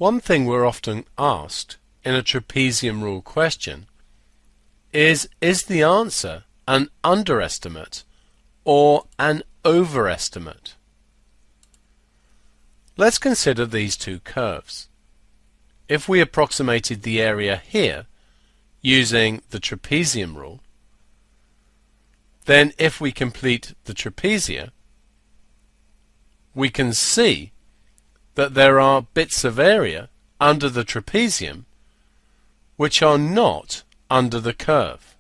One thing we're often asked in a trapezium rule question is the answer an underestimate or an overestimate? Let's consider these two curves. If we approximated the area here using the trapezium rule, then if we complete the trapezia, we can see that there are bits of area under the trapezium which are not under the curve.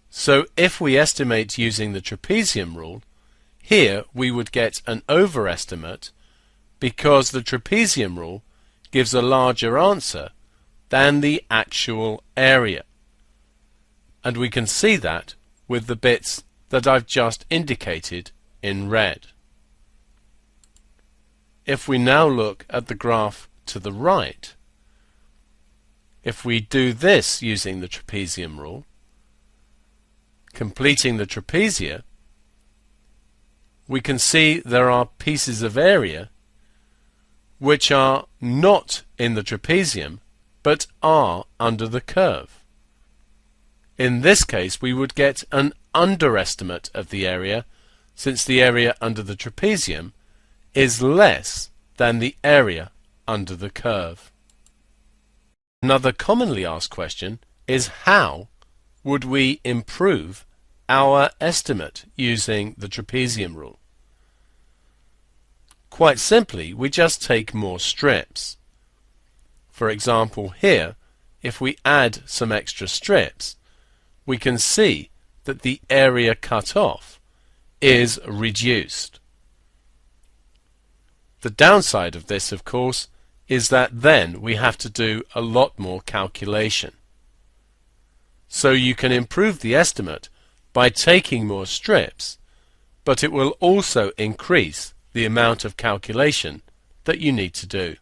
So if we estimate using the trapezium rule, here we would get an overestimate because the trapezium rule gives a larger answer than the actual area. And we can see that with the bits that I've just indicated in red. If we now look at the graph to the right, if we do this using the trapezium rule, completing the trapezia, we can see there are pieces of area which are not in the trapezium but are under the curve. In this case we would get an underestimate of the area, since the area under the trapezium is less than the area under the curve. Another commonly asked question is, how would we improve our estimate using the trapezium rule? Quite simply, we just take more strips. For example, here, if we add some extra strips, we can see that the area cut off is reduced. The downside of this, of course, is that then we have to do a lot more calculation. So you can improve the estimate by taking more strips, but it will also increase the amount of calculation that you need to do.